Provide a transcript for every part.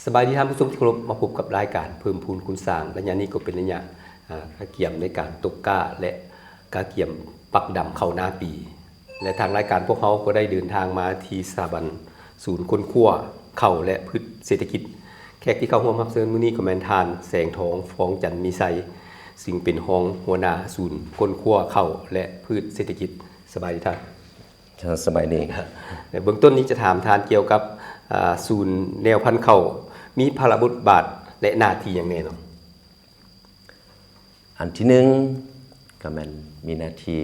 สบายดีท่านผู้ชมที่เคารพมาพบกับรายการเพิ่มพูนคุณสร้างระยะนี้ก็เป็นระยะกระเกียมในการตกกล้าและกระเกียมปักดำเข้าหน้าปี และทางรายการพวกเขาก็ได้เดินทางมาที่สถาบันศูนย์ค้นคว้าข้าวและพืชเศรษฐกิจแขกที่เข้าร่วมรับเชิญมื้อนี้ก็แม่นทานแสงทองฟองจันทร์มีไซสิ่งเป็นห้องหัวหน้าศูนย์ค้นคว้าข้าวและพืชเศรษฐกิจสบายดีท่านสบายดีในเบื้องต้นนี้จะถามทานเกี่ยวกับศูนย์แนวพันธุ์ข้าวมีภารบทบาทและหน้าที่อย่างแน่เนาะอันที่หนึ่งก็มันมีหน้าที่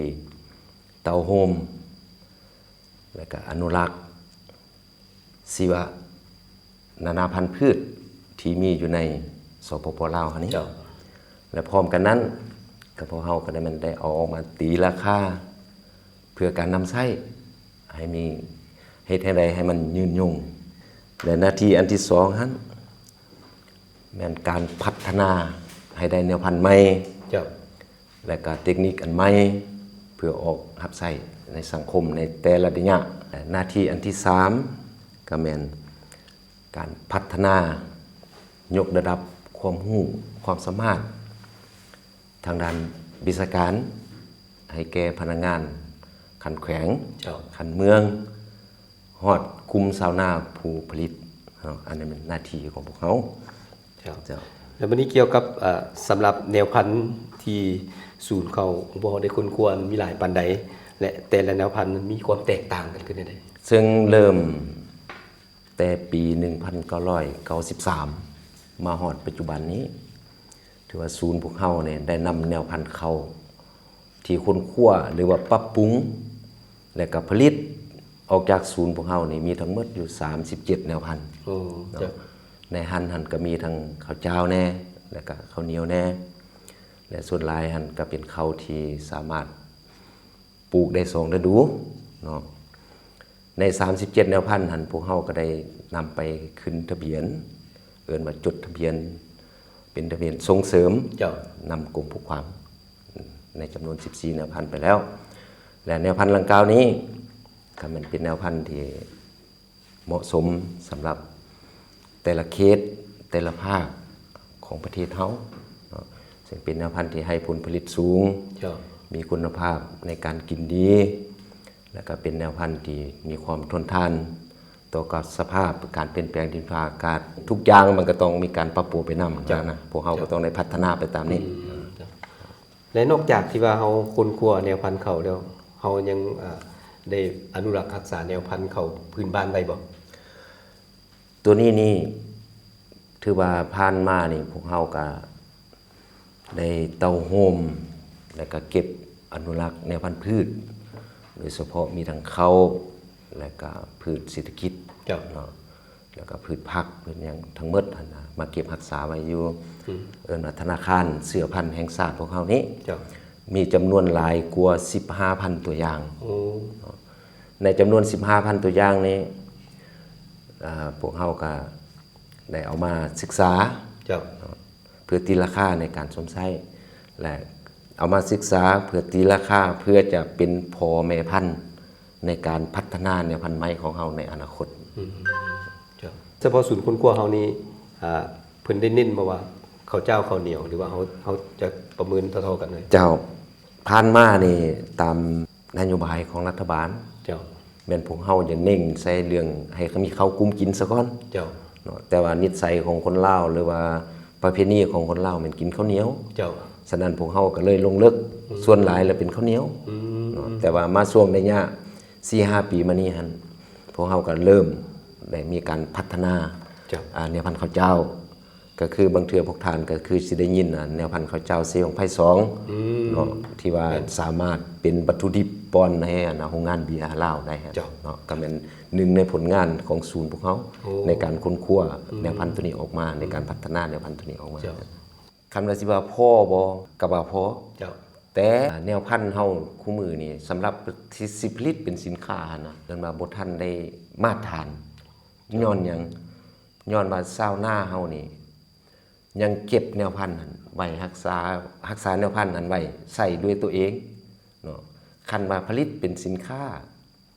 เตาโฮมแล้วก็อนุรักษ์ชีวนานาพันธุ์พืชที่มีอยู่ในสปป.ลาวนี้และพร้อมกันนั้นก็พวกเราก็ได้มันได้เอาออกมาตีราคาเพื่อการนำใช้ให้มีเฮ็ดให้ใดให้มันยืนยงและหน้าที่อันที่สองนั้นแม่นการพัฒนาให้ได้แนวพันธุ์ใหม่และก็เทคนิคอันใหม่เพื่อออกรับใช้ในสังคมในแต่ละระยะหน้าที่อันที่สามก็แม่นการพัฒนายกระดับความรู้ความสามารถทางด้านวิชาการให้แก่พนักงานขันแขวงขันเมืองฮอดคุมชาวนาผู้ผลิตอันนี้เป็นหน้าที่ของพวกเขาแล้ววันนี้เกี่ยวกับสำหรับแนวพันธุ์ที่ศูนย์เขาบ่ได้ค้นคว้ามีหลายปานใดและแต่ละแนวพันธุ์มีความแตกต่างกันขึ้นได้ซึ่งเริ่มแต่ปี 1993 มาฮอดปัจจุบันนี้ถือว่าศูนย์พวกเขาเนี่ยได้นำแนวพันธุ์เขาที่ค้นคว้าหรือว่าปรับปรุงและก็ผลิตออกจากศูนย์พวกเขานี่มีทั้งหมดอยู่37แนวพันธุ์ในหันก็มีทั้งข้าวเจ้าแน่และก็ข้าวเหนียวแน่และส่วนหลายหันก็เป็นข้าวที่สามารถปลูกได้2ฤดูเนาะใน37แนวพันธุ์หันพวกเขาก็ได้นำไปขึ้นทะเบียนเอิ้นว่าจดทะเบียนเป็นทะเบียนส่งเสริมนำกรมปกครองในจำนวน14แนวพันธุ์ไปแล้วและแนวพันธุ์ดังกล่าวนี้ก็มันเป็นแนวพันธุ์ที่เหมาะสมสำหรับแต่ละเขตแต่ละภาคของประเทศเฮาซึ่งเป็นแนวพันธุ์ที่ให้ผลผลิตสูงมีคุณภาพในการกินดีและก็เป็นแนวพันธุ์ที่มีความทนทานต่อกับสภาพการเปลี่ยนแปลงดินฟ้าอากาศทุกอย่างมันก็ต้องมีการปรับปรุงไปนำนะพวกเฮาก็ต้องได้พัฒนาไปตามนี้และนอกจากที่ว่าเฮาค้นคว้าแนวพันธุ์เขาแล้วเฮายังได้อนุรักษ์รักษาแนวพันธุ์เขาพื้นบ้านไว้บ่ตัวนี้นี่ถือว่าผ่านมานี่พวกเฮาก็ได้เตาโฮมและก็เก็บอนุรักษ์แนวพันธุ์พืชโดยเฉพาะมีทั้งข้าวและก็พืชเศรษฐกิจเนาะแล้วก็พืชผักเป็นอย่างทั้งหมดนะมาเก็บรักษาไว้อยู่เอิ้นว่าธนาคารเสื้อพันธุ์แห่งชาติพวกเฮานี้มีจำนวนหลายกว่า 15,000 ตัวอย่างในจำนวน 15,000 ตัวอย่างนี้พวกเฮาก็ได้เอามาศึกษาเพื่อตีราคาในการสวมใช้และเอามาศึกษาเพื่อตีราคาเพื่อจะเป็นพ่อแม่พันธุ์ในการพัฒนาแนวพันธุ์ใหม่ของเฮาในอนาคตเฉพาะศูนย์ค้นคว้าเฮานี้เพิ่นได้เน้นมาว่าข้าวเจ้าข้าวเหนียวหรือว่าเขาจะประเมินเท่าๆกันเลยเจ้าผ่านมานี่ตามนโยบายของรัฐบาลแม่นพวกเฮาจะเน้นใส่เรื่องให้เขามีข้าวกุมกินซะก่อนเนาะแต่ว่านิสัยของคนลาวหรือว่าประเพณีของคนลาวมันกินข้าวเหนียวฉะนั้นพวกเฮาก็เลยลงลึกส่วนหลายแล้วเป็นข้าวเหนียวเนาะแต่ว่ามาช่วงระยะ 4-5 ปีมานี้หั่นพวกเฮาก็เริ่มได้มีการพัฒนาแนวพันธุ์ข้าวเจ้าก็คือบางเทื่อพวกทานก็คือสิได้ยินแนวพันธุ์ข้าวเจ้าเสียงไผ่2เนาะที่ว่าสามารถเป็นวัตถุดิบป้อนให้โรงงานเบียร์ลาวได้เนาะก็เป็นหนึ่งในผลงานของศูนย์พวกเขาในการค้นคว้าแนวพันธุ์ตัวนี้ออกมาในการพัฒนาแนวพันธุ์ตัวนี้ออกมาคันว่าสิว่าพ่อบ่ก็ว่าพอแต่แนวพันธุ์เฮาคู่มือนี่สำหรับสิผลิตเป็นสินค้านะจนว่าบ่ทันได้มาตรฐานย้อนหยังย้อนว่าชาวนาเฮานี่ยังเก็บแนวพันธุ์ไว้รักษาแนวพันธุ์นั้นไว้ใส่ด้วยตัวเองเนาะคันว่าผลิตเป็นสินค้า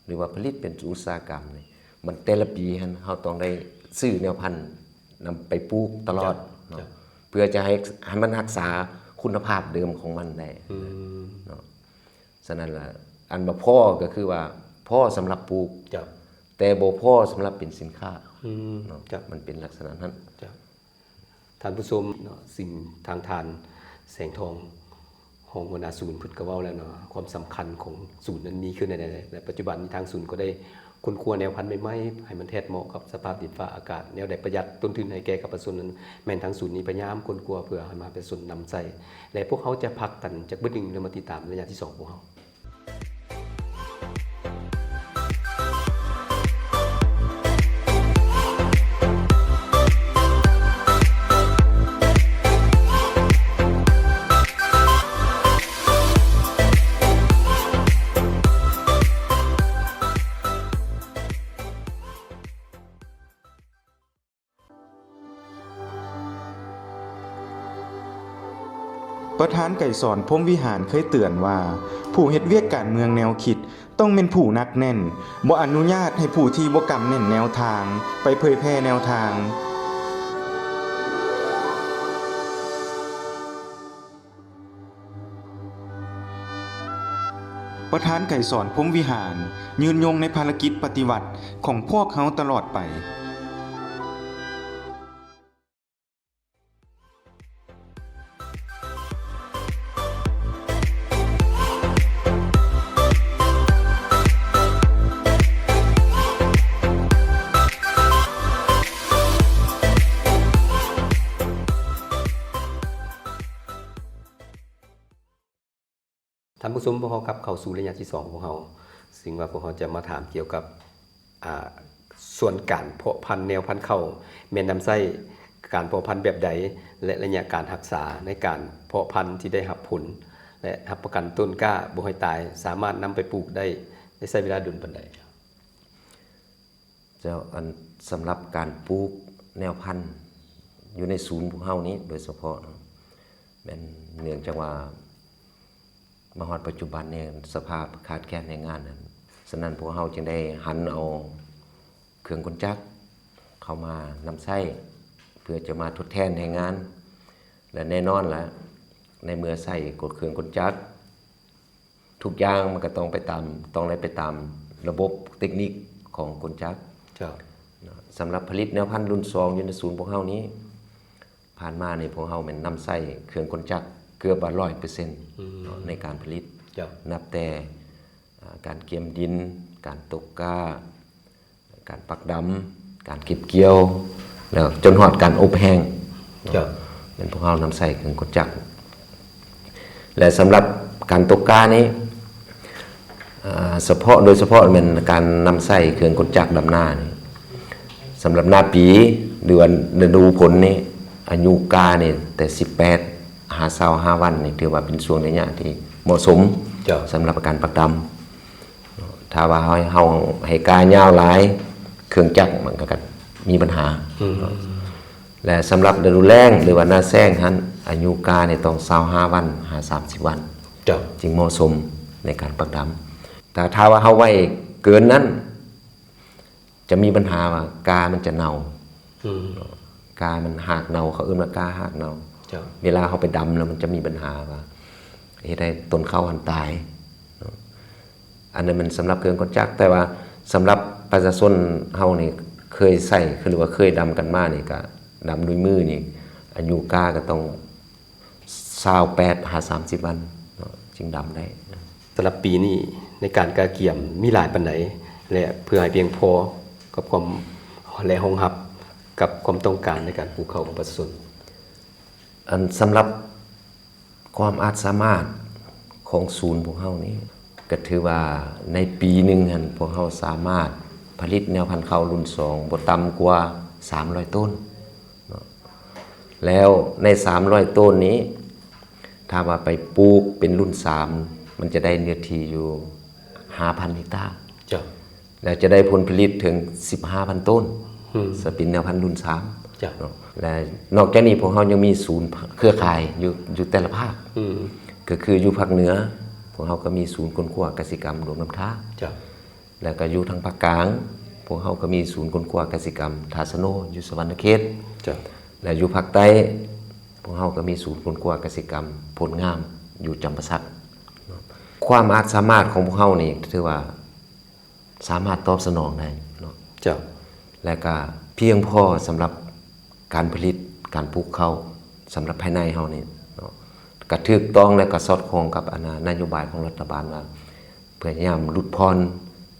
หรือว่าผลิตเป็นอุตสาหกรรมนี่มันแต่ละปีเฮาต้องได้ซื้อแนวพันธุ์ นำไปปลูกตลอด เจ้า เนาะเพื่อจะให้มันรักษาคุณภาพเดิมของมันได้เนาะฉะนั้นล่ะอันบ่พอก็คือว่าพอสำหรับปลูก เจ้า แต่บ่พอสำหรับเป็นสินค้าเนาะ เจ้า มันเป็นลักษณะนั้น เจ้าท่านผู้ชมเนาะสิ่งทางทานแสงทองของหัวหน้าศูนย์เพิ่นก็เว้าแล้วเนาะความสำคัญของศูนย์นั้นมีขึ้นในปัจจุบันนี้ทางศูนย์ก็ได้ค้นคว้าแนวพันธุ์ใหม่ๆให้มันแทดเหมาะกับสภาพดินฟ้าอากาศแนวใดประหยัดต้นทุนให้แก่กับประชาชนนั้นแม่นทางศูนย์นี้พยายามค้นคว้าเพื่อให้มาเป็นส่วนนำใช้และพวกเขาจะพักกันจากบึดหนึงแล้วมาติดตามระยะที่2พวกเขา ประธานไก่สอนพรหมวิหารเคยเตือนว่าผู้เฮ็ดเวียกการเมืองแนวคิดต้องเป็นผู้หนักแน่นบ่อนุญาตให้ผู้ที่บ่กำแน่นแนวทางไปเผยแพร่แนวทางประธานไก่สอนพรหมวิหารยืนยงในภารกิจปฏิวัติของพวกเขาตลอดไปท่านผู้ชมพวกเขาครับเข้าสู่ระยะที่2ของพวกเขาซึ่งว่าพวกเขาจะมาถามเกี่ยวกับส่วนการเพาะพันธุ์แนวพันธุ์เข้าแม่นำไส้การเพาะพันธุ์แบบใดและระยะการรักษาในการเพาะพันธุ์ที่ได้รับผลและรับประกันต้นกล้าบ่ให้ตายสามารถนำไปปลูกได้ใช้เวลาดุลปานใด เจ้าอันสำหรับการปลูกแนวพันธุ์อยู่ในศูนย์พวกเฮานี้โดยเฉพาะแม่นเนื่องจากว่ามาฮอดปัจจุบันเนี่ยสภาพขาดแคลนแรงงานนั้นฉะนั้นพวกเฮาจึงได้หันเอาเครื่องกลจักรเข้ามานำใช้เพื่อจะมาทดแทนแรงงานและแน่นอนละในเมื่อใช้กฎเครื่องกลจักรทุกอย่างมันก็ต้องได้ไปตามระบบเทคนิคของกลจักร เจ้า สำหรับผลิตแนวพันธุ์รุ่น2อยู่ในศูนย์พวกเฮานี้ผ่านมานี่พวกเฮาแม่นนำใช้เครื่องกลจักรเกือบว่า 100% ในการผลิต เจ้า นับแต่การเกี่ยมดิน การตกกล้า การปักดำการเก็บเกี่ยวแล้วจนฮอดการอบแห้ง เจ้า เป็นพวกเฮานำใช้เครื่องกลจักรและสำหรับการตกกล้านี้โดยเฉพาะเป็นการนำใช้เครื่องกลจักรดำนานี่สำหรับหน้าปีเดือนฤดูฝนนี่อายุกานี่แต่18 25วันนี่ถือว่าเป็นช่วงระยะที่เหมาะสมสำหรับการปักดำถ้าว่าเฮาให้กายาวหลายเครื่องจักรมันก็มีปัญหาและสำหรับฤดูแล้งหรือว่าหน้าแล้งนั้นอายุกานี่ต้อง25วัน30วันจึงเหมาะสมในการปักดำแต่ถ้าว่าเฮาไว้เกินนั้นจะมีปัญหาว่ากามันจะเน่ากามันหากเน่าเขาเอิ้นว่ากาหากเน่าเวลาเขาไปดำแล้วมันจะมีปัญหาว่าเฮ็ดให้ต้นข้าวหันตายอันนั้นมันสำหรับเครื่องกลจักรแต่ว่าสำหรับประชาชนเฮานี่เคยใส่หรือว่าเคยดำกันมานี่ก็ดำด้วยมือนี่อายุกาก็ต้อง28 30วันจึงดำได้สำหรับปีนี้ในการกาเกี่ยมมีหลายปานใดและเพื่อให้เพียงพอกับความและรองรับกับความต้องการในการปลูกข้าวของประชาชนอันสำหรับความอาจสามารถของศูนย์พวกเฮานี้ก็ถือว่าในปีหนึ่งพวกเฮาสามารถผลิตแนวพันธุ์ข้าวรุ่น2บ่ต่ำกว่า300ต้นแล้วใน300ต้นนี้ถ้าว่าไปปลูกเป็นรุ่น3มันจะได้เนื้อที่อยู่ 5,000 เฮกตาร์แล้วจะได้ผลผลิตถึง 15,000 ต้นสปินแนวพันธุ์รุ่น3และนอกจากนี้พวกเฮายังมีศูนย์เครือข่ายอยู่แต่ละภาคก็คืออยู่ภาคเหนือพวกเฮาก็มีศูนย์ค้นคว้าเกษตรกรรมหลวงน้ำท่าแล้วก็อยู่ทางภาคกลางพวกเฮาก็มีศูนย์ค้นคว้าเกษตรกรรมทาสโนอยู่สวรรณเขต เจ้า และอยู่ภาคใต้พวกเราก็มีศูนย์ค้นคว้าเกษตรกรรมผลงามอยู่จำปาสักเนาะความสามารถของพวกเรานี่ถือว่าสามารถตอบสนองได้เนาะ เจ้า และก็เพียงพอสำหรับการผลิตการปลูกข้าวสำหรับภายในเฮานี่เนาะก็ถูกต้องและก็สอดคล้องกับนโยบายของรัฐบาลว่าพยายามลดพร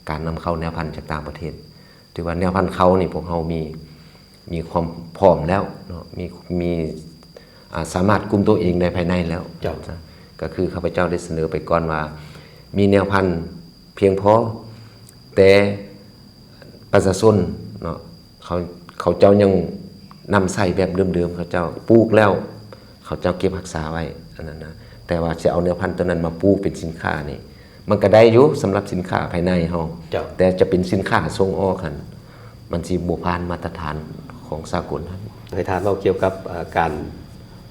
การนำเข้าแนวพันธุ์จากต่างประเทศถือว่าแนวพันธุ์เขานี่พวกเฮามีความพร้อมแล้วเนาะมีสามารถกุมตัวเองในภายในแล้ว เจ้า ก็คือข้าพเจ้าได้เสนอไปก่อนว่ามีแนวพันธุ์เพียงพอแต่ประชาชนเนาะเขาเจ้ายังนำใส่แบบเดิมๆเขาเจ้าปลูกแล้วเขาเจ้าเก็บรักษาไว้อันนั้นนะแต่ว่าจะเอาแนวพันธุ์ตัวนั้นมาปลูกเป็นสินค้านี่มันก็ได้อยู่สำหรับสินค้าภายในเฮา เจ้า แต่จะเป็นสินค้าส่งออกกันมันสิบ่ผ่านมาตรฐานของสากลนั้น เคยถามเราเกี่ยวกับการ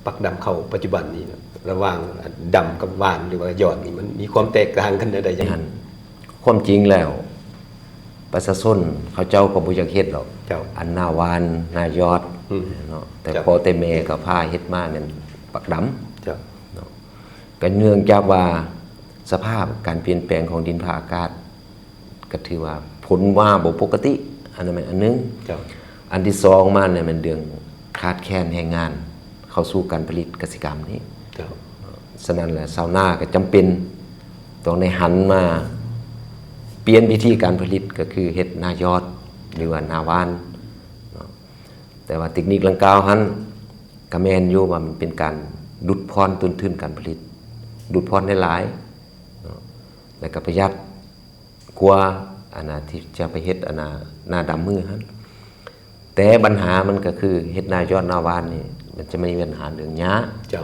ปักดำเข้าปัจจุบันนี้นะระหว่างดำกับหวานหรือว่าหยอดนี่มันมีความแตกต่างกันใดๆอย่าง นั้นความจริงแล้วประชาชนเขาเจ้าก็บ่อยากเฮ็ดหรอก เจ้า อันหน้าวานหน้ายอดเนาะแต่ ครับ พอแต่แม่ก็พาเฮ็ดมานั่นปักดำ เจ้า เนาะก็เนื่องจากว่าสภาพการเปลี่ยนแปลงของดินฟ้าอากาศก็ถือว่าผลว่าบ่ปกติอันนั้นอันนึง เจ้า อันที่สองมาเนี่ยมันเรื่องขาดแคลนแรงงานเข้าสู่การผลิตเกษตรกรรมนี้ เจ้า ฉะนั้นแหละชาวนาก็จำเป็นต้องได้หันมาเปลี่ยนวิธีการผลิตก็คือเฮ็ดนายอดหรือว่านาหวานเนาะแต่ว่าเทคนิคดังกล่าวหันก็แม่นอยู่ว่ามันเป็นการดุดพรต้นทุนการผลิตดุดพรได้หลายเนาะแล้วก็ประหยัดกว่าที่จะไปเฮ็ดนาดำมือหันแต่ปัญหามันก็คือเฮ็ดนายอดนาหวานนี่มันจะไม่มีปัญหาเรื่องหญ้า เจ้า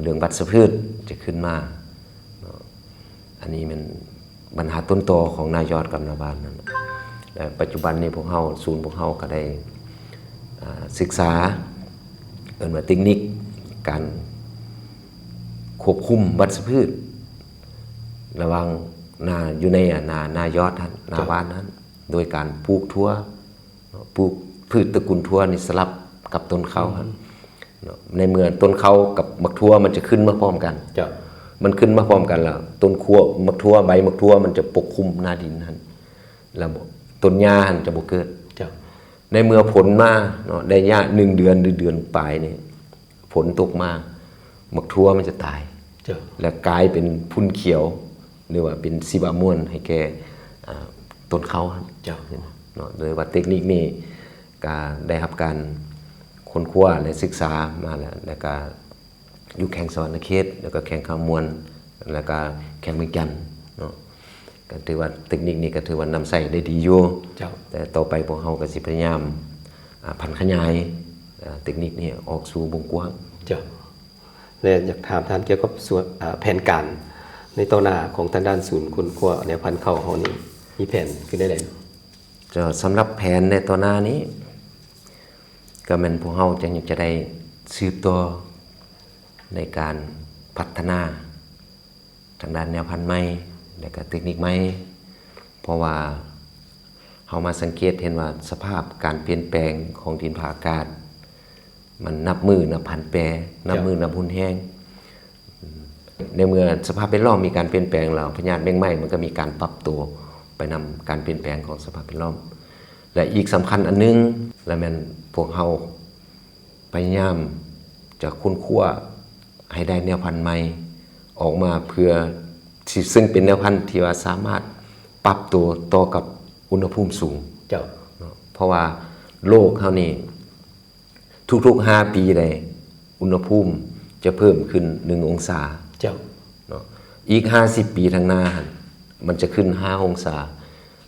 เรื่องวัชพืชจะขึ้นมาเนาะอันนี้มันปัญหาต้นตอของนายอดกับนาบานนั่นและปัจจุบันนี้พวกเฮาศูนย์พวกเฮาก็ได้ศึกษาว่าเทคนิคการควบคุมวัชพืชระหว่างนาอยู่ในนายอดนั้นนาบานนั้นโดยการปลูกทั่วปลูกพืชตระกูลทั่วนี่สลับกับต้นข้าวครับในเมื่อต้นข้าวกับมักทั่วมันจะขึ้นมาพร้อมกัน เจ้า มันขึ้นมาพร้อมกันแล้วต้นคั่วมักทั่วใบมักทั่วมันจะปกคลุมหน้าดินนั้นแล้วต้นหญ้าหันจะบ่เกิด เจ้า ในเมื่อผลมาเนาะได้หญ้า1 เดือนหรือเดือนปลายนี่ผลตกมามักทั่วมันจะตาย เจ้า และกลายเป็นพุ่นเขียวหรือว่าเป็นสิบามวนให้แก่ต้นข้าวครับ เจ้า เนาะโดยว่าเทคนิคนี้ก็ได้รับการค้นคว้าและศึกษามาแล้วก็อยู่แข่งสวรรณเขตแล้วก็แข่งขามวนแล้วก็แข่งเมืองจันทน์เนาะก็ถือว่าเทคนิคนี้ก็ถือว่านำใช้ได้ดีอยู่ เจ้า แต่ต่อไปพวกเราก็สิพยายามพันขยายเทคนิคนี้ออกสู่วงกว้าง เจ้าและอยากถามท่านเกี่ยวกับส่วนแผนการในต่อหน้าของทางด้านศูนย์ค้นคว้าแนวพันธุ์ข้าวเฮานี่มีแผนขึ้นได้ใด จะสำหรับแผนในต่อหน้านี้ก็แม่นพวกเฮาจะได้สืบต่อในการพัฒนาทางด้านแนวพันธุ์ใหม่และก็เทคนิคใหม่เพราะว่าเฮามาสังเกตเห็นว่าสภาพการเปลี่ยนแปลงของดินฟ้าอากาศมันนับมือนับพันแปรนับมือนับหุ่นแห้งในเมื่อสภาพแวดล้อมมีการเปลี่ยนแปลงแล้วพญาธิแมงไหม้มันก็มีการปรับตัวไปนำการเปลี่ยนแปลงของสภาพแวดล้อมและอีกสำคัญอันนึงและแม่นพวกเฮาพยายามจะค้นคว้าให้ได้แนวพันธุ์ใหม่ออกมาเพื่อซึ่งเป็นแนวพันธุ์ที่ว่าสามารถปรับตัวต่อกับอุณหภูมิสูง เจ้า เพราะว่าโลกเฮานี่ทุกๆ5 ปีเลยอุณหภูมิจะเพิ่มขึ้น1 องศา เจ้า เนาะอีก50 ปีทางหน้ามันจะขึ้น5 องศา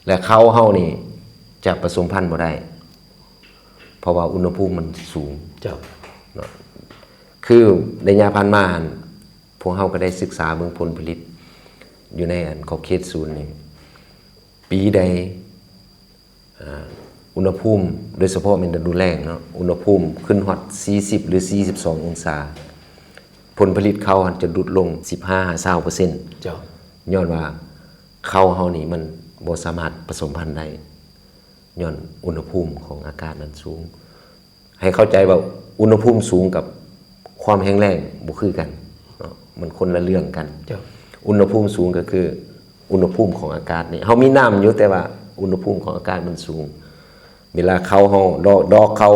และเขาเฮานี่จะผสมพันธุ์บ่ได้เพราะว่าอุณหภูมิมันสูง เจ้า เนาะคือในยาพันธุ์มาหั่นพวกเฮาก็ได้ศึกษาเบื้องผลผลิตอยู่ในขอบเขตศูนย์นี่ปีใดอุณหภูมิโดยเฉพาะเป็นฤดูแล้งเนาะอุณหภูมิขึ้นฮอด40 หรือ 42 องศาผลผลิตข้าวจะลดลง 15-20% เจ้า ย้อนว่าข้าวเฮานี่มันบ่สามารถผสมพันธุ์ได้ย้อนอุณหภูมิของอากาศมันสูง ใ ให้เข้าใจว่าอุณหภูมิสูงกับความแห้งแล้งบ่คือกันเนาะมันคนละเรื่องกัน เจ้า อุณหภูมิสูงก็คืออุณหภูมิของอากาศนี่เฮามีน้ำอยู่แต่ว่าอุณหภูมิของอากาศมันสูง เวลาเขาเฮาดอกเขา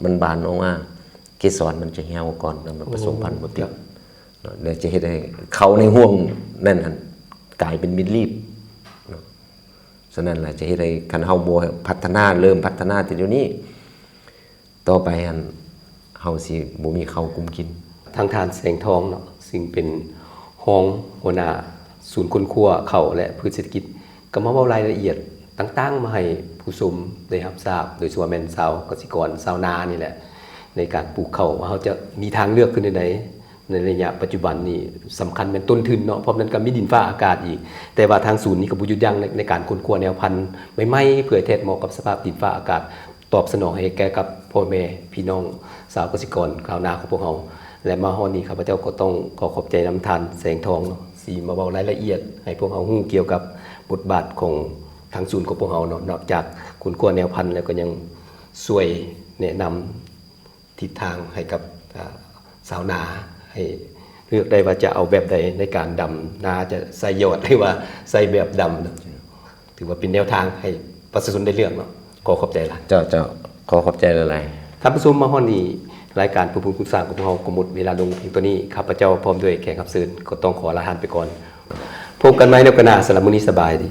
มันบานออกมาเกสรมันจะเหี่ยวก่อนแล้วมันผสมพันธุ์บ่ติดเนาะแล้วจะเฮ็ดให้เขาในห่วงนั่นหั่นกลายเป็นมิตรรีบเนาะฉะนั้นล่ะจะเฮ็ดให้คันเฮาบ่พัฒนาเริ่มพัฒนาแต่เดี๋ยวนี้ต่อไปหั่นเฮาสิบ่มีข้าวกุมกิน ทางทานแสงทองเนาะซึ่งเป็นห้องหัวหน้าศูนย์ค้นครัวข้าวและพืชเศรษฐกิจก็มาเว้ารายละเอียดต่างๆมาให้ผู้ชมได้รับทราบโดยเฉพาะแม่นชาวเกษตรกรชาวนานี่แหละในการปลูกข้าวว่าเขาจะมีทางเลือกขึ้นใดในระยะปัจจุบันนี่สำคัญเป็นต้นทุนเนาะเพราะนั้นก็มีดินฟ้าอากาศอีกแต่ว่าทางศูนย์นี้ก็บ่หยุดยั้งในการค้นคว้าแนวพันธุ์ใหม่ๆเพื่อเทศเหมาะกับสภาพดินฟ้าอากาศตอบสนองให้แก่กับพ่อแม่พี่น้องชาวเกษตรกรชาวนาของพวกเราและมาฮอดนี้ข้าพเจ้าก็ต้องขอขอบใจนำทานแสงทองเนาะสีมาเว้ารายละเอียดให้พวกเราฮู้เกี่ยวกับบทบาทของทางศูนย์ของพวกเราเนาะนอกจากค้นคว้าแนวพันธุ์แล้วก็ยังช่วยแนะนำทิศทางให้กับชาวนาให้เลือกได้ว่าจะเอาแบบใดในการดำนาจะใส่ยอดหรือว่าใส่แบบดำเนาะถือว่าเป็นแนวทางให้ประชาชนได้เลือกเนาะขอขอบใจล่ะ เจ้าขอขอบใจหลายๆ ท่านผู้ชมมาฮอดนี้รายการผู้พูดคุณสร้างของพวกเราก็หมดเวลาลงเพียงตัวนี้ข้าพเจ้าพร้อมด้วยแขกรับเชิญก็ต้องขอลาท่านไปก่อนพบกันใหม่ในโอกาสหน้าสำหรับมื้อนี้สบายดี